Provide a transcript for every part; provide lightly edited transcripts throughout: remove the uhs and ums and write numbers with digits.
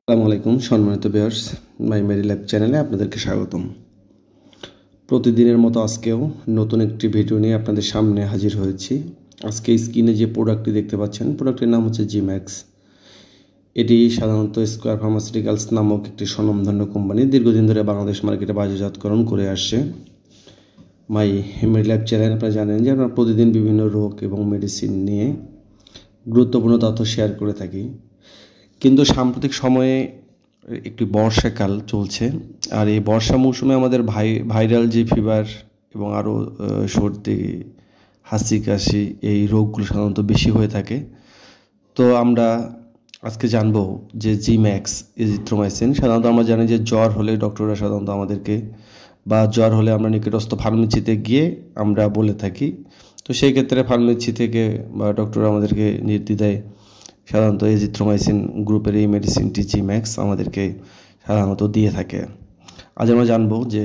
আসসালামু আলাইকুম সম্মানিত ভিউয়ার্স, মাই মেডি ল্যাব চ্যানেলে আপনাদেরকে স্বাগতম। প্রতিদিনের মতো আজকেও নতুন একটি ভিডিও নিয়ে আপনাদের সামনে হাজির হয়েছি। আজকে স্ক্রিনে যে প্রোডাক্টটি দেখতে পাচ্ছেন, প্রোডাক্টের নাম হচ্ছে জিম্যাক্স। এটি সাধারণত স্কোয়ার ফার্মাসিউটিক্যালস নামক একটি স্বনামধন্য কোম্পানি দীর্ঘদিন ধরে বাংলাদেশ মার্কেটে বাজারজাতকরণ করে আসছে। মাই মেডি ল্যাব চ্যানেল আপনারা জানেন যে আমরা প্রতিদিন বিভিন্ন রোগ এবং মেডিসিন নিয়ে গুরুত্বপূর্ণ তথ্য শেয়ার করে থাকি। কিন্তু সাম্প্রতিক সময়ে একটি বর্ষাকাল চলছে, আর এই বর্ষা মৌসুমে আমাদের ভাইরাল যে ফিভার এবং আরও সর্দি, হাঁচি, কাশি এই রোগগুলো সাধারণত বেশি হয়ে থাকে। তো আমরা আজকে জানবো যে জিম্যাক্স এজিথ্রোমাইসিন সাধারণত আমরা জানি যে জ্বর হলে ডক্টররা সাধারণত আমাদেরকে বা জ্বর হলে আমরা নিকটস্থ ফার্মেসিতে গিয়ে আমরা বলে থাকি। তো সেই ক্ষেত্রে ফার্মেসি থেকে বা ডক্টর আমাদেরকে নির্দ্বিধায় সাধারণত এজিথ্রোমাইসিন গ্রুপের এই মেডিসিনটি জিম্যাক্স আমাদেরকে সাধারণত দিয়ে থাকে। আজ আমরা জানবো যে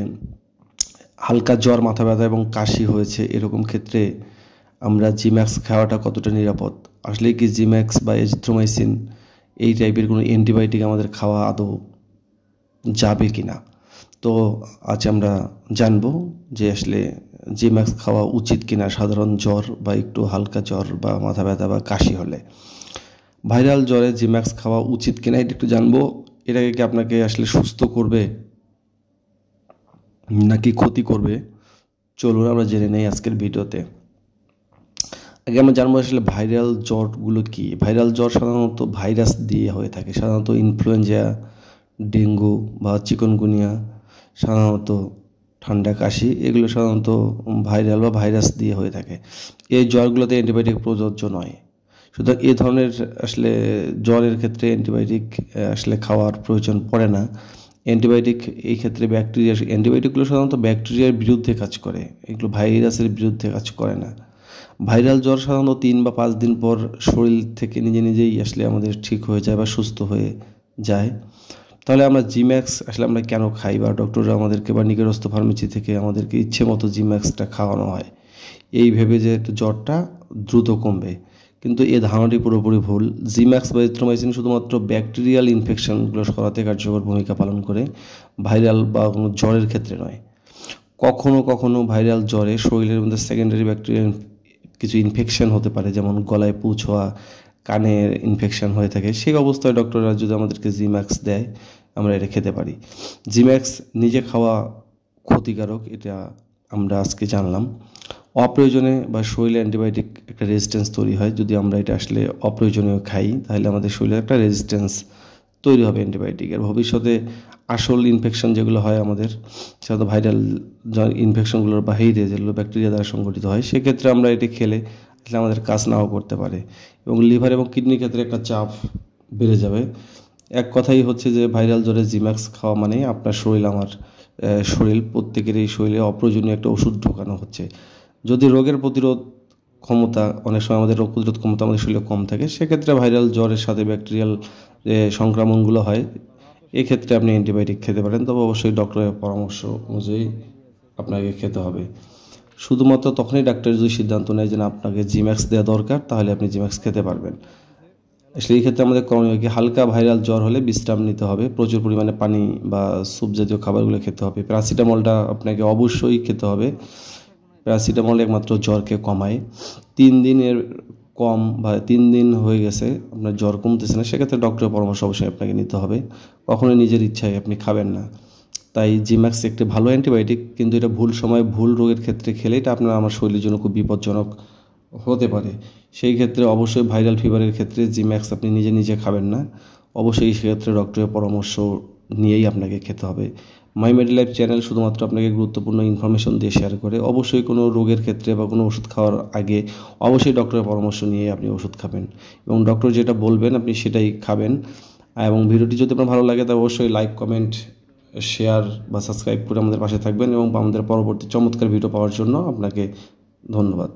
হালকা জ্বর, মাথা ব্যথা এবং কাশি হয়েছে এরকম ক্ষেত্রে আমরা জিম্যাক্স খাওয়াটা কতটা নিরাপদ। আসলে কি জিম্যাক্স বা এজিথ্রোমাইসিন এই টাইপের কোনো অ্যান্টিবায়োটিক আমাদের খাওয়া আদৌ যাবে কি না। তো আজ আমরা জানবো যে আসলে জিম্যাক্স খাওয়া উচিত কিনা সাধারণ জ্বর বা একটু হালকা জ্বর বা মাথা ব্যথা বা কাশি হলে। ভাইরাল জ্বরে জিম্যাক্স খাওয়া উচিত কিনা এটা একটু জানবো। এটাকে কি আপনাকে আসলে সুস্থ করবে নাকি ক্ষতি করবে, চলুন আমরা জেনে নেই আজকের ভিডিওতে। আগে আমরা জানবো আসলে ভাইরাল জ্বরগুলো কি। ভাইরাল জ্বর সাধারণত ভাইরাস দিয়ে হয়ে থাকে, সাধারণত ইনফ্লুয়েঞ্জা, ডেঙ্গু বা চিকনগুনিয়া, সাধারণত ঠান্ডা, কাশি এগুলো সাধারণত ভাইরাল বা ভাইরাস দিয়ে হয়ে থাকে। এই জ্বরগুলোতে অ্যান্টিবায়োটিক প্রযোজ্য নয়। সুতরাং এ ধরনের আসলে জ্বরের ক্ষেত্রে অ্যান্টিবায়োটিক আসলে খাওয়ার প্রয়োজন পড়ে না। অ্যান্টিবায়োটিক এই ক্ষেত্রে অ্যান্টিবায়োটিকগুলো সাধারণত ব্যাকটেরিয়ার বিরুদ্ধে কাজ করে, এগুলো ভাইরাসের বিরুদ্ধে কাজ করে না। ভাইরাল জ্বর সাধারণত 3 বা 5 দিন পর শরীর থেকে নিজেই আসলে আমাদের ঠিক হয়ে যায় বা সুস্থ হয়ে যায়। তাহলে আমরা জিম্যাক্স আসলে আমরা কেন খাই বা ডক্টররা আমাদেরকে বা নিকটস্থ ফার্মেসি থেকে আমাদেরকে ইচ্ছে মতো জিম্যাক্সটা খাওয়ানো হয় এই ভেবে যে জ্বরটা দ্রুত কমবে, কিন্তু এ ধারণাটি পুরোপুরি ভুল। জিম্যাক্স বা এজিথ্রোমাইসিন শুধুমাত্র ব্যাকটেরিয়াল ইনফেকশনগুলো সরাতে কার্যকর ভূমিকা পালন করে, ভাইরাল বা কোনো জ্বরের ক্ষেত্রে নয়। কখনো কখনো ভাইরাল জ্বরে শরীরের মধ্যে সেকেন্ডারি ব্যাকটেরিয়াল কিছু ইনফেকশন হতে পারে, যেমন গলায় পুঁজ হওয়া, কানের ইনফেকশন হয়ে থাকে। সেই অবস্থায় ডক্টররা যদি আমাদেরকে জিম্যাক্স দেয় আমরা এটা খেতে পারি। জিম্যাক্স নিজে খাওয়া ক্ষতিকারক, এটা আমরা আজকে জানলাম। অপ্রয়োজনে বা শরীরে অ্যান্টিবায়োটিক একটা রেজিস্ট্যান্স তৈরি হয়, যদি আমরা এটা আসলে অপ্রয়োজনীয় খাই তাহলে আমাদের শরীরে একটা রেজিস্ট্যান্স তৈরি হবে অ্যান্টিবায়োটিকের। ভবিষ্যতে আসল ইনফেকশন যেগুলো হয় আমাদের, সাধারণত ভাইরাল ইনফেকশনগুলোর বাহিরে যেগুলো ব্যাকটেরিয়া দ্বারা সংগঠিত হয়, সেক্ষেত্রে আমরা এটি খেলে আসলে আমাদের কাজ নাও করতে পারে এবং লিভার এবং কিডনির ক্ষেত্রে একটা চাপ বেড়ে যাবে। এক কথাই হচ্ছে যে ভাইরাল জ্বরে জিম্যাক্স খাওয়া মানে আপনার শরীর প্রত্যেকেরই শরীরে অপ্রয়োজনীয় একটা ওষুধ ঢোকানো হচ্ছে। যদি রোগের প্রতিরোধ ক্ষমতা, অনেক সময় আমাদের রোগ প্রতিরোধ ক্ষমতা আমাদের শরীরে কম থাকে, সেক্ষেত্রে ভাইরাল জ্বরের সাথে ব্যাকটেরিয়াল যে সংক্রমণগুলো হয় এক্ষেত্রে আপনি অ্যান্টিবায়োটিক খেতে পারেন, তবে অবশ্যই ডক্টরের পরামর্শ অনুযায়ী আপনাকে খেতে হবে। শুধুমাত্র তখনই ডাক্তার যদি সিদ্ধান্ত নেয় যে আপনাকে জিম্যাক্স দেওয়া দরকার, তাহলে আপনি জিম্যাক্স খেতে পারবেন। আসলে এই ক্ষেত্রে আমাদের করণীয় কি, হালকা ভাইরাল জ্বর হলে বিশ্রাম নিতে হবে, প্রচুর পরিমাণে পানি বা স্যুপ জাতীয় খাবারগুলো খেতে হবে। প্যারাসিটামলটা আপনাকে অবশ্যই খেতে হবে। প্যারাসিটামল একমাত্র জ্বরকে কমায়। 3 দিনের কম বা 3 দিন হয়ে গেছে আপনার জ্বর কমতেছে না, সেক্ষেত্রে ডক্টরের পরামর্শ অবশ্যই আপনাকে নিতে হবে। কখনোই নিজের ইচ্ছায় আপনি খাবেন না। তাই জিম্যাক্স একটি ভালো অ্যান্টিবায়োটিক, কিন্তু এটা ভুল সময়ে ভুল রোগের ক্ষেত্রে খেলে এটা আমার শরীরের জন্য খুব বিপজ্জনক হতে পারে। সেই ক্ষেত্রে অবশ্যই ভাইরাল ফিভারের ক্ষেত্রে জিম্যাক্স আপনি নিজে খাবেন না, অবশ্যই সেক্ষেত্রে ডক্টরের পরামর্শ নিয়েই আপনাকে খেতে হবে। মাই মেডি লাইফ চ্যানেল শুধুমাত্র আপনাকে গুরুত্বপূর্ণ ইনফরমেশন দিয়ে শেয়ার করে। অবশ্যই কোনো রোগের ক্ষেত্রে বা কোনো ওষুধ খাওয়ার আগে অবশ্যই ডক্টরের পরামর্শ নিয়ে আপনি ওষুধ খাবেন এবং ডক্টর যেটা বলবেন আপনি সেটাই খাবেন। এবং ভিডিওটি যদি আপনার ভালো লাগে তবে অবশ্যই লাইক, কমেন্ট, শেয়ার বা সাবস্ক্রাইব করে আমাদের পাশে থাকবেন এবং আমাদের পরবর্তী চমৎকার ভিডিও পাওয়ার জন্য আপনাকে ধন্যবাদ।